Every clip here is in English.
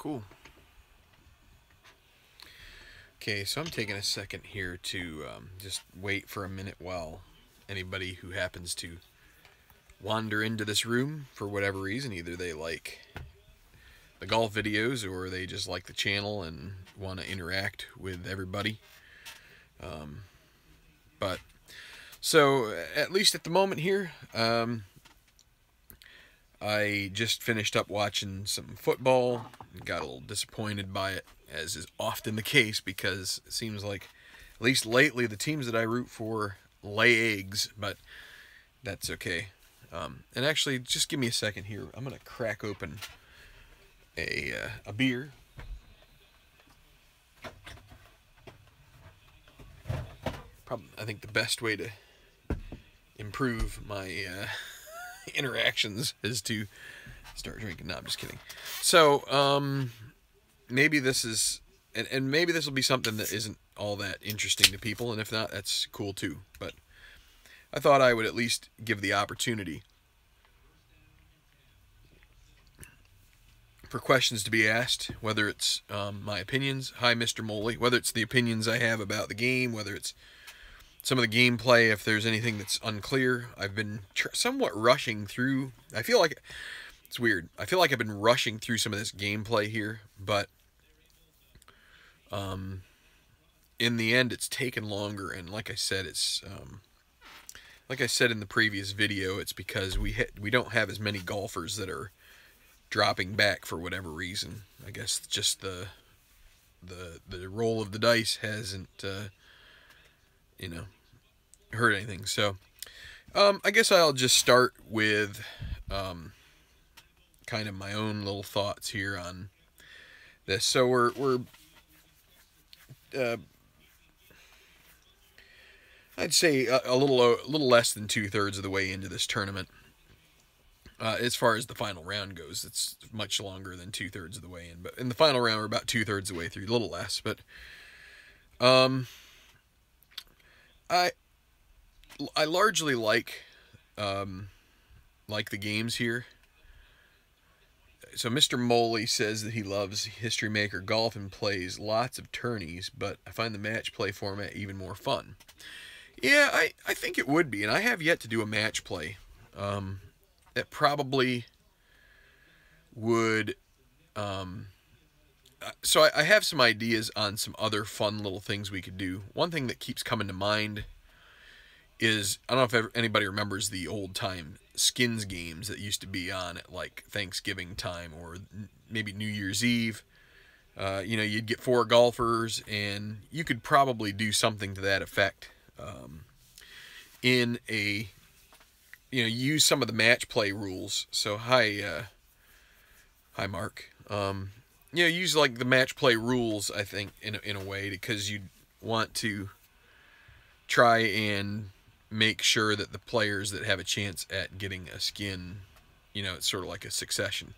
cool. Okay, so I'm taking a second here to just wait for a minute while anybody who happens to wander into this room for whatever reason, either they like the golf videos or they just like the channel and want to interact with everybody. But so at least at the moment here, I just finished up watching some football and got a little disappointed by it, as is often the case, because it seems like, at least lately, the teams that I root for lay eggs, but that's okay. And actually, just give me a second here. I'm going to crack open a beer. Probably, I think the best way to improve my interactions is to start drinking. No, I'm just kidding. So, maybe this is, and maybe this will be something that isn't all that interesting to people, and if not, that's cool too. But I thought I would at least give the opportunity for questions to be asked, whether it's my opinions, hi Mr. Moley, whether it's the opinions I have about the game, whether it's some of the gameplay, if there's anything that's unclear. I've been somewhat rushing through. I feel like, it's weird, I feel like I've been rushing through some of this gameplay here, but in the end it's taken longer, and like I said, it's like I said in the previous video, it's because we don't have as many golfers that are dropping back for whatever reason. I guess just the roll of the dice hasn't you know, hurt anything. So I guess I'll just start with kind of my own little thoughts here on this. So we're I'd say a little less than 2/3 of the way into this tournament. As far as the final round goes, it's much longer than 2/3 of the way in. But in the final round, we're about 2/3 of the way through, a little less. But I largely like the games here. So Mr. Moley says that he loves History Maker Golf and plays lots of tourneys, but I find the match play format even more fun. Yeah, I think it would be, and I have yet to do a match play. That probably would, so I have some ideas on some other fun little things we could do. One thing that keeps coming to mind is, I don't know if anybody remembers the old time skins games that used to be on at like Thanksgiving time or maybe New Year's Eve. You know, you'd get 4 golfers, and you could probably do something to that effect in a, you know, use some of the match play rules. So hi Mark. You know, use like the match play rules, I think, in a way, because you'd want to try and make sure that the players that have a chance at getting a skin, you know, it's sort of like a succession.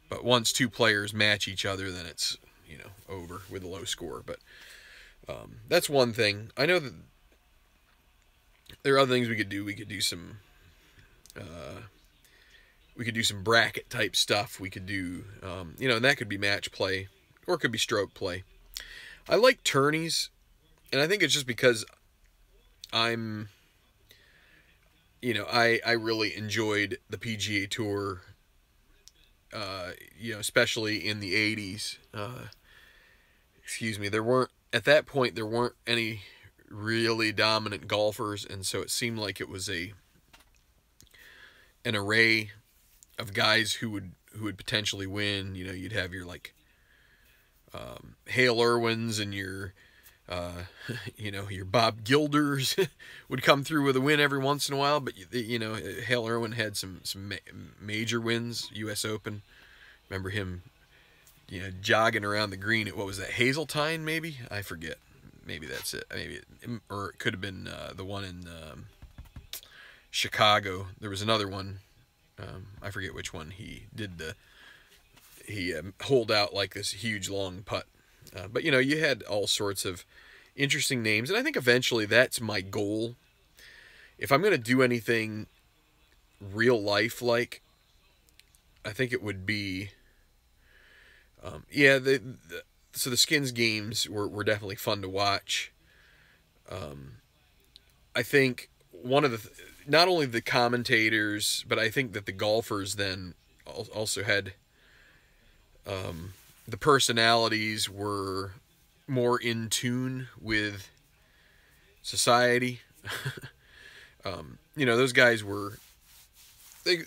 But once 2 players match each other, then it's, you know, over with a low score. But that's one thing. I know that there are other things we could do. We could do some bracket type stuff. We could do, you know, and that could be match play, or it could be stroke play. I like tourneys, and I think it's just because I'm, you know, I really enjoyed the PGA Tour, you know, especially in the 80s. Excuse me, at that point, there weren't any really dominant golfers, and so it seemed like it was an array of guys who would potentially win. You know, you'd have your like Hale Irwins and your you know, your Bob Gilders would come through with a win every once in a while. But you know, Hale Irwin had some major wins, U.S. Open. Remember him, you know, jogging around the green at, what was that, Hazeltine maybe? I forget. Maybe that's it. Maybe or it could have been the one in Chicago. There was another one. I forget which one he did. He holed out like this huge long putt. But you know, you had all sorts of interesting names, and I think eventually that's my goal. If I'm going to do anything real life like, I think it would be Yeah, so the skins games were definitely fun to watch. I think one of not only the commentators, but I think that the golfers then also had the personalities were more in tune with society. Those guys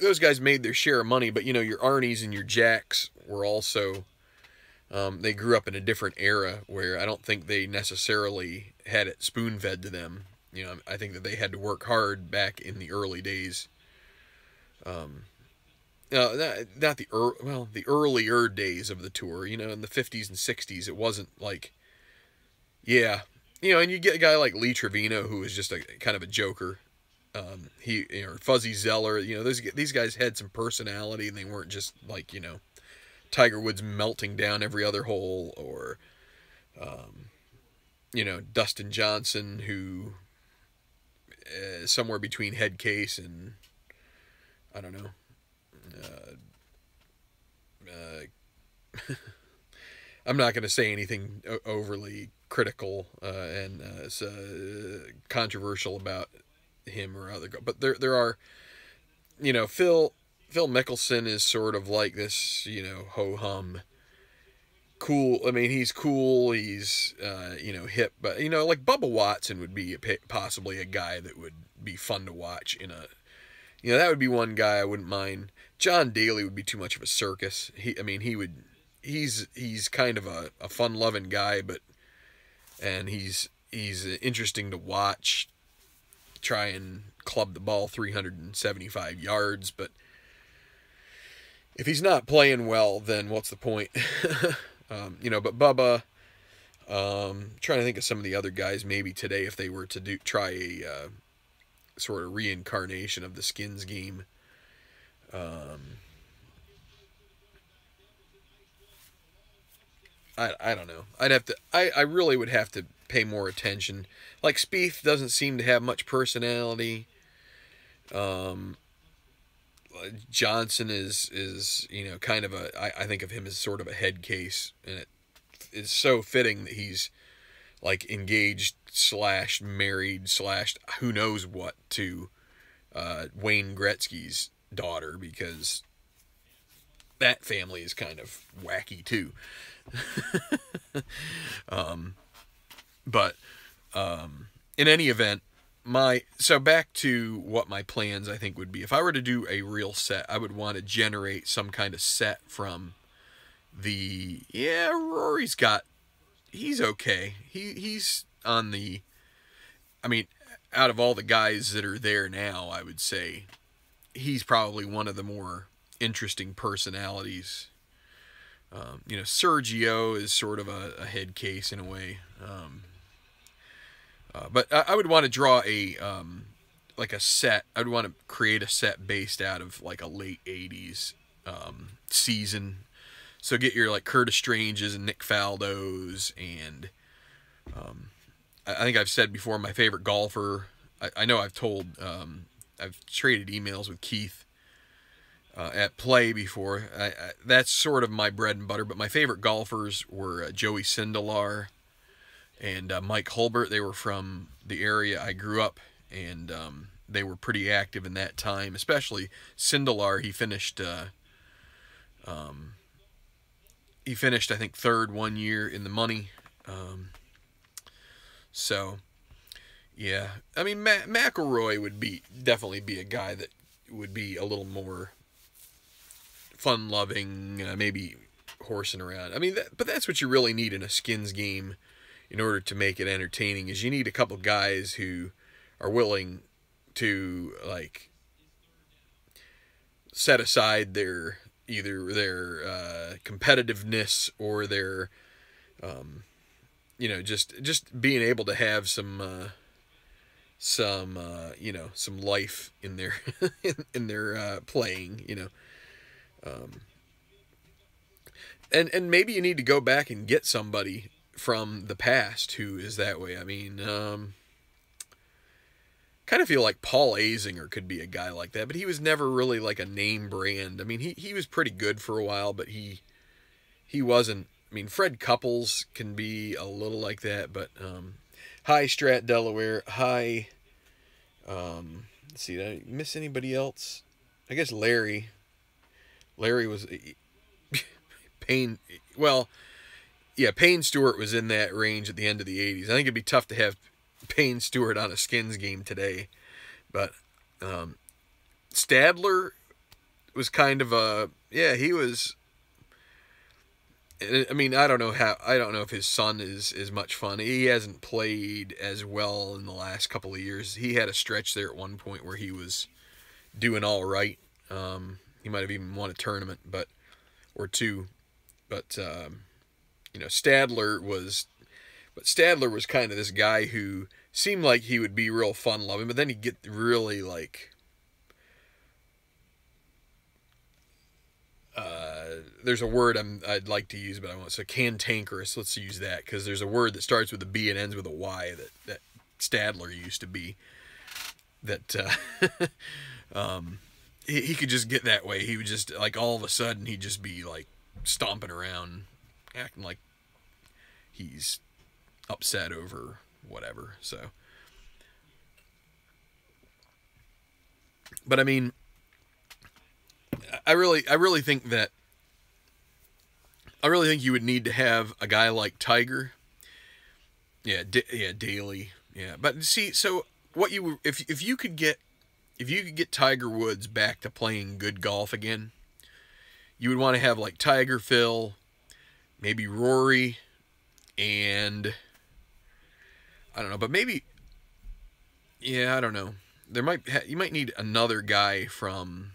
those guys made their share of money, but your Arnies and your Jacks were also they grew up in a different era where I don't think they necessarily had it spoon fed to them. I think that they had to work hard back in the early days. Not the earlier days of the tour. In the 50s and 60s, it wasn't like, yeah, and you get a guy like Lee Trevino who was just a kind of a joker. Fuzzy Zeller. These guys had some personality, and they weren't just like Tiger Woods melting down every other hole, or Dustin Johnson, who somewhere between head case and I don't know. I'm not going to say anything overly critical and controversial about him or other, but there are, Phil Mickelson is sort of like this, ho hum. Cool. I mean, he's cool. He's hip, but like Bubba Watson would be possibly a guy that would be fun to watch that would be one guy I wouldn't mind. John Daly would be too much of a circus. He's kind of a fun-loving guy, and he's interesting to watch. Try and club the ball 375 yards, but if he's not playing well, then what's the point? But Bubba, trying to think of some of the other guys maybe today if they were to try a sort of reincarnation of the skins game. I don't know. I really would have to pay more attention. Like Spieth doesn't seem to have much personality. Johnson is kind of I think of him as sort of a head case, and it is so fitting that he's like engaged / married / who knows what to Wayne Gretzky's daughter, because that family is kind of wacky too. But in any event, so back to what my plans I think would be. If I were to do a real set, I would want to generate some kind of set from Rory's he's okay. He's on the, I mean, out of all the guys that are there now, I would say he's probably one of the more interesting personalities. Sergio is sort of a head case in a way. But I would want to draw like a set. I would want to create a set based out of like a late 80s season. So get your like Curtis Stranges and Nick Faldos, and I think I've said before my favorite golfer. I know I've traded emails with Keith at Play before. That's sort of my bread and butter. But my favorite golfers were Joey Sindelar and Mike Hulbert. They were from the area I grew up, and they were pretty active in that time. Especially Sindelar, he finished I think third one year in the money. So yeah, I mean McIlroy would definitely be a guy that would be a little more fun-loving, maybe horsing around. I mean, but that's what you really need in a skins game in order to make it entertaining, is you need a couple guys who are willing to like set aside either their competitiveness or their just being able to have some life in their in their playing, and maybe you need to go back and get somebody from the past who is that way. I mean, kind of feel like Paul Azinger could be a guy like that, but he was never really like a name brand. I mean, he was pretty good for a while, but he he wasn't. I mean, Fred Couples can be a little like that, but hi Strat Delaware, hi. Let's see, did I miss anybody else? I guess Larry. Larry was Payne. Well, yeah, Payne Stewart was in that range at the end of the '80s. I think it'd be tough to have Payne Stewart on a Skins game today, but Stadler was kind of a he was. I mean, I don't know if his son is much fun. He hasn't played as well in the last couple of years. He had a stretch there at one point where he was doing all right. He might have even won a tournament, or two. But Stadler was kind of this guy who seemed like he would be real fun loving, but then he'd get really like. There's a word I'd like to use, but I won't. So cantankerous. Let's use that because there's a word that starts with a B and ends with a Y that Stadler used to be. That he could just get that way. He would just like all of a sudden he'd just be like stomping around, acting like he's upset over whatever. So, but I mean, I really think you would need to have a guy like Tiger. Yeah, Daly. Yeah, but see, so what if you could get Tiger Woods back to playing good golf again, you would want to have like Tiger, Phil, maybe Rory, and I don't know, but maybe I don't know. You might need another guy from.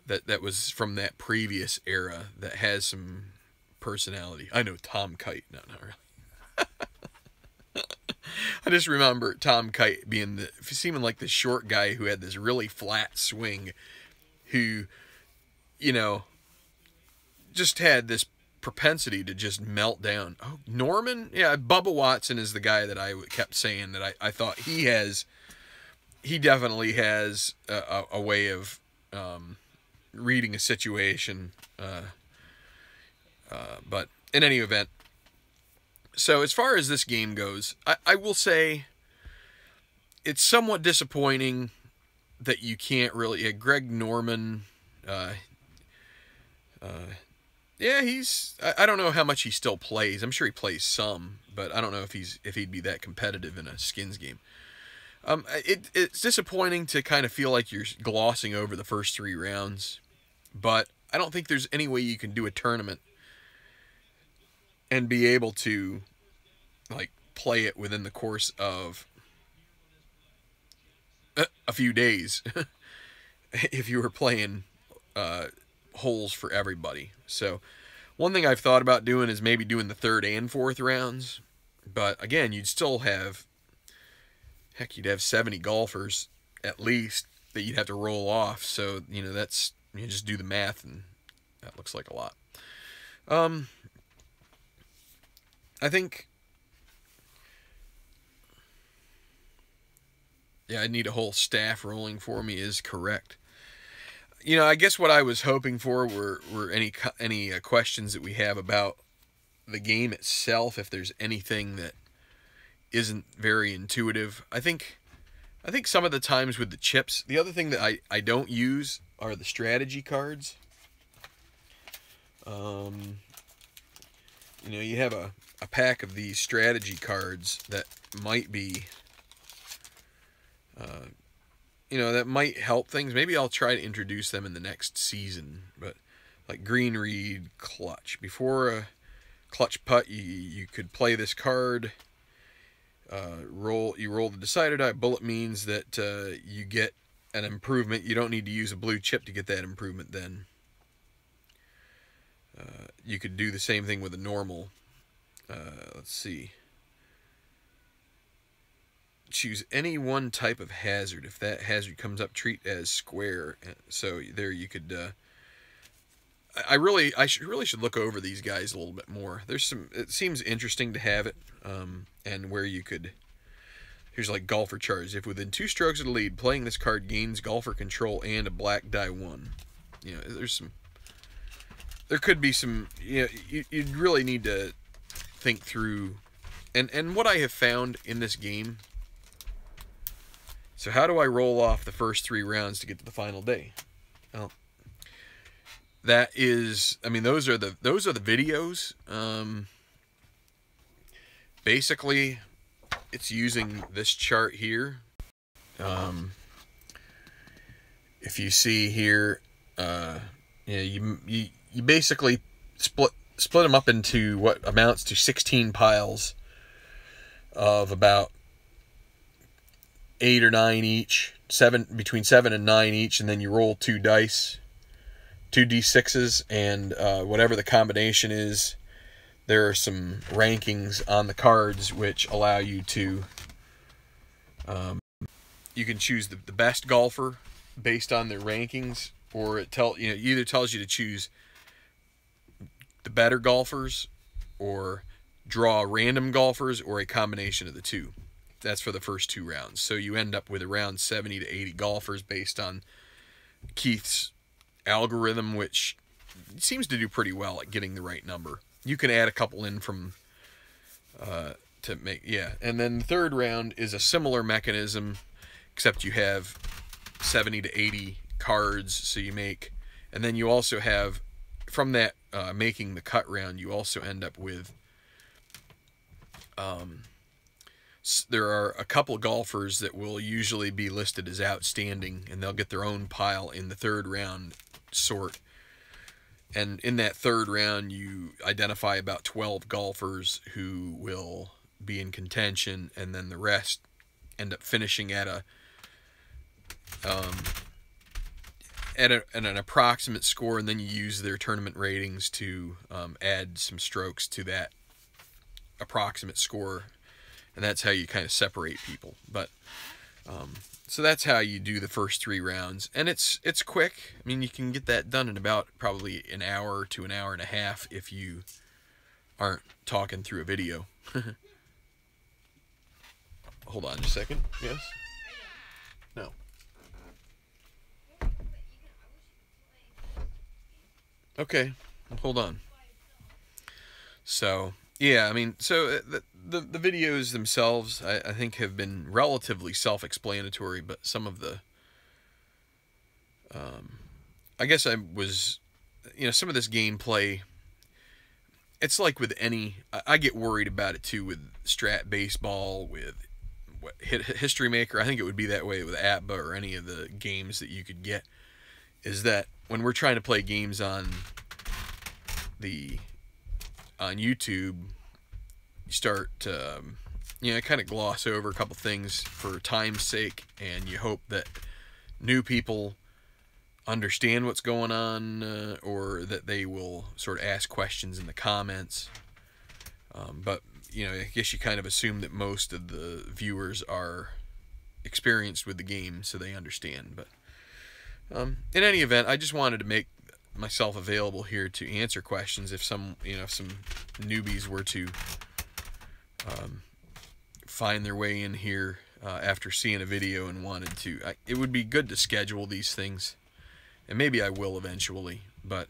That was from that previous era that has some personality. I know Tom Kite. No, not really. I just remember Tom Kite seeming like the short guy who had this really flat swing, who, just had this propensity to just melt down. Oh, Norman? Yeah, Bubba Watson is the guy that I kept saying that I thought he definitely has a way of reading a situation, but in any event, so as far as this game goes, I will say it's somewhat disappointing that you can't really. Greg Norman, he's. I don't know how much he still plays. I'm sure he plays some, but I don't know if he'd be that competitive in a Skins game. It's disappointing to kind of feel like you're glossing over the first 3 rounds. But I don't think there's any way you can do a tournament and be able to like play it within the course of a few days if you were playing holes for everybody. So one thing I've thought about doing is maybe doing the 3rd and 4th rounds. But again, you'd have 70 golfers at least that you'd have to roll off. So, that's... You just do the math, and that looks like a lot. I think... Yeah, I need a whole staff rolling for me is correct. I guess what I was hoping for were any questions that we have about the game itself, if there's anything that isn't very intuitive. I think some of the times with the chips, the other thing that I don't use are the strategy cards. You have a pack of these strategy cards that might be, that might help things. Maybe I'll try to introduce them in the next season. But like Green Reed Clutch. Before a clutch putt, you could play this card. You roll the decider die. Bullet means that you get an improvement. You don't need to use a blue chip to get that improvement then. You could do the same thing with a normal. Let's see. Choose any one type of hazard. If that hazard comes up, treat as square. So there you could... I really should look over these guys a little bit more. It seems interesting to have it, and where you could. Here's like golfer charge. If within 2 strokes of the lead, playing this card gains golfer control and a black die 1. There's some there could be some, you know, you'd really need to think through, and what I have found in this game. So how do I roll off the first 3 rounds to get to the final day? Well, that is, I mean, those are the videos. Basically, it's using this chart here. If you see here, you basically split them up into what amounts to 16 piles of about 8 or 9 each, between 7 and 9 each, and then you roll 2 dice, 2 d6s, and whatever the combination is, there are some rankings on the cards which allow you to, you can choose the best golfer based on their rankings, or it either tells you to choose the better golfers, or draw random golfers, or a combination of the two. That's for the first 2 rounds. So you end up with around 70 to 80 golfers based on Keith's algorithm, which seems to do pretty well at getting the right number. You can add a couple in from to make, yeah. And then the 3rd round is a similar mechanism, except you have 70 to 80 cards, so you make, and then you also have, from that making the cut round, you also end up with, there are a couple golfers that will usually be listed as outstanding, and they'll get their own pile in the 3rd round sort. And in that 3rd round, you identify about 12 golfers who will be in contention, and then the rest end up finishing at an approximate score, and then you use their tournament ratings to add some strokes to that approximate score, and that's how you kind of separate people. But so that's how you do the first 3 rounds, and it's quick. I mean, you can get that done in about probably an hour to an hour and a half if you aren't talking through a video. Hold on just a second. Yes? No. Okay, hold on. So, yeah, I mean, so the videos themselves, I think, have been relatively self-explanatory, but some of the, I guess I was, some of this gameplay, it's like with any, I get worried about it too with Strat Baseball, with History Maker. I think it would be that way with ATBA or any of the games that you could get, is that when we're trying to play games on YouTube, you start to, kind of gloss over a couple things for time's sake, and you hope that new people understand what's going on, or that they will sort of ask questions in the comments. But I guess you kind of assume that most of the viewers are experienced with the game, so they understand. But in any event, I just wanted to make myself available here to answer questions if some newbies were to find their way in here after seeing a video and wanted to. It would be good to schedule these things, and maybe I will eventually. But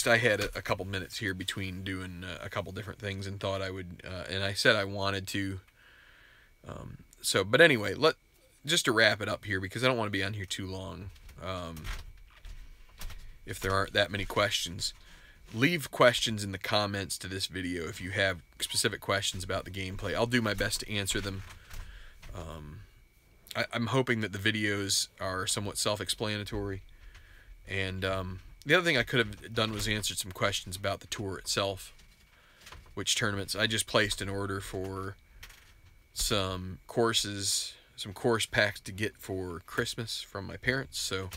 I had a couple minutes here between doing a couple different things, and thought I would, and I said I wanted to. But anyway, just to wrap it up here, because I don't want to be on here too long. If there aren't that many questions, leave questions in the comments to this video if you have specific questions about the gameplay. I'll do my best to answer them. I'm hoping that the videos are somewhat self-explanatory, and the other thing I could have done was answered some questions about the tour itself, which tournaments. I just placed an order for some courses, some course packs to get for Christmas from my parents, so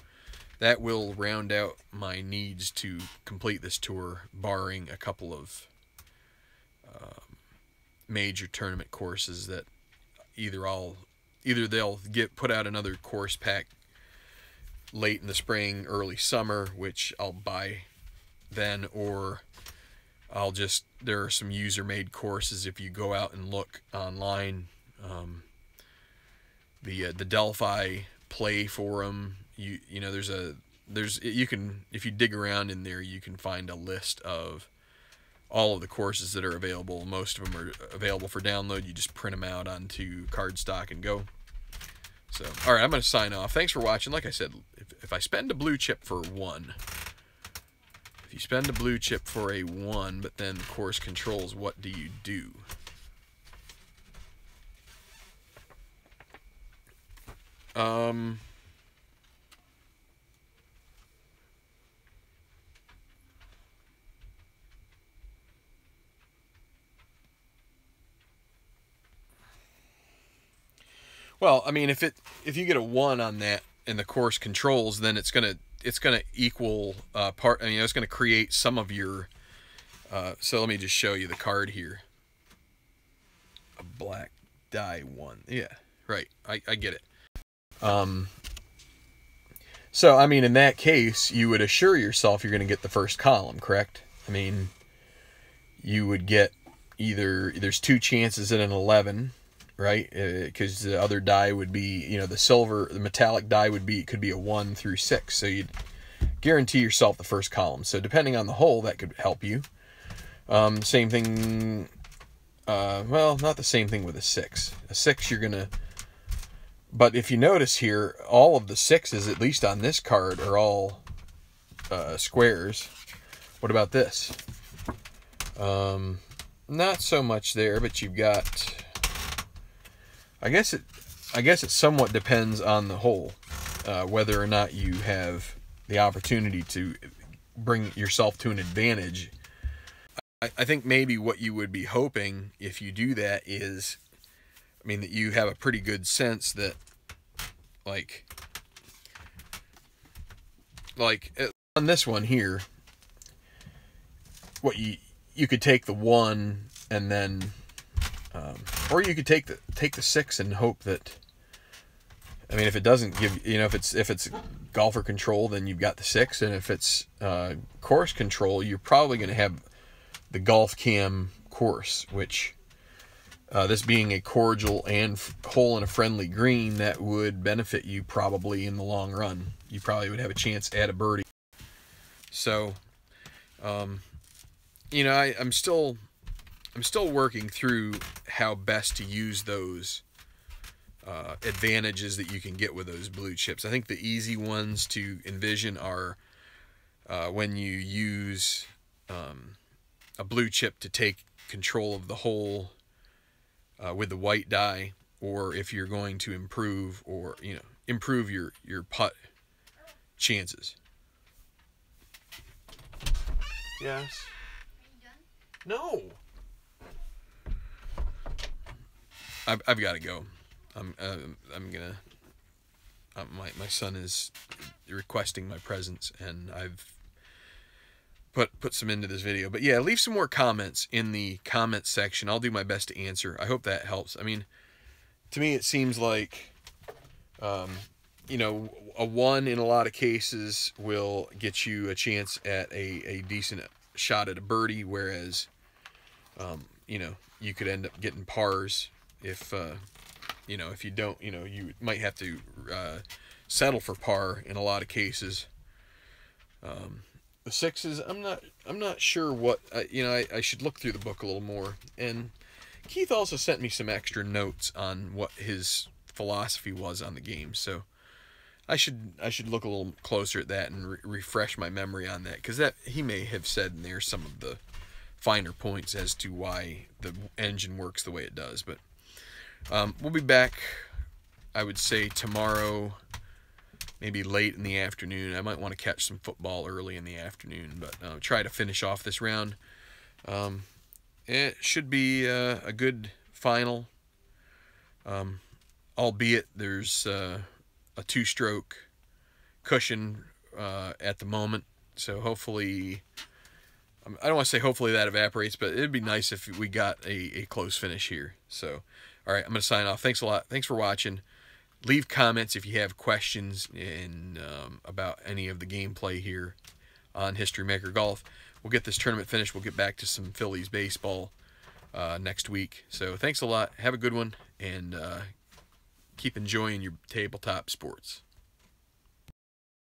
that will round out my needs to complete this tour, barring a couple of major tournament courses that either they'll put out another course pack late in the spring, early summer, which I'll buy then, or there are some user-made courses. If you go out and look online, the Delphi Play Forum you know, you can, if you dig around in there, you can find a list of all of the courses that are available. Most of them are available for download. You just print them out onto cardstock and go. So, all right, I'm going to sign off. Thanks for watching. Like I said, if I spend a blue chip for 1, if you spend a blue chip for a 1, but then course controls, what do you do? Well, I mean, if you get a 1 on that in the course controls, then it's gonna equal part. I mean, it's gonna create some of your. So let me just show you the card here. A black die 1. Yeah, right. I get it. So I mean, in that case, you would assure yourself you're gonna get the first column, correct? I mean, you would get there's 2 chances in an 11. Right, because the other die would be, you know, the metallic die could be a 1 through 6, so you'd guarantee yourself the first column. So depending on the hole, that could help you. Same thing, well, not the same thing with a 6. A 6, you're gonna, but if you notice here, all of the 6s, at least on this card, are all squares. What about this? Not so much there, but you've got. I guess it somewhat depends on the hole, whether or not you have the opportunity to bring yourself to an advantage. I think maybe what you would be hoping if you do that is, I mean, that you have a pretty good sense that, like on this one here, what you could take the 1 and then. Or you could take the 6 and hope that. I mean, if it doesn't give, you know, if it's golfer control, then you've got the 6, and if it's course control, you're probably going to have the golf cam course, which this being a cordial and hole in a friendly green, that would benefit you probably in the long run. You probably would have a chance at a birdie. So, you know, I'm still working through how best to use those advantages that you can get with those blue chips. I think the easy ones to envision are when you use a blue chip to take control of the hole with the white die, or if you're going to improve your putt chances. Yes. Are you done? No. I've got to go. I'm gonna. My son is requesting my presence, and I've put some into this video. But yeah, leave some more comments in the comment section. I'll do my best to answer. I hope that helps. I mean, to me, it seems like, you know, a 1 in a lot of cases will get you a chance at a decent shot at a birdie, whereas, you know, you could end up getting pars. If you know, if you don't, you know, you might have to settle for par in a lot of cases. The 6s, I'm not sure what, you know, I should look through the book a little more. And Keith also sent me some extra notes on what his philosophy was on the game, so I should look a little closer at that and refresh my memory on that, because that he may have said in there some of the finer points as to why the engine works the way it does. But we'll be back, I would say, tomorrow, maybe late in the afternoon. I might want to catch some football early in the afternoon, but try to finish off this round. It should be a good final, albeit there's a 2-stroke cushion at the moment. So hopefully, I don't want to say hopefully that evaporates, but it'd be nice if we got a close finish here. So, all right, I'm going to sign off. Thanks a lot. Thanks for watching. Leave comments if you have questions about any of the gameplay here on History Maker Golf. We'll get this tournament finished. We'll get back to some Phillies baseball next week. So thanks a lot. Have a good one, and keep enjoying your tabletop sports.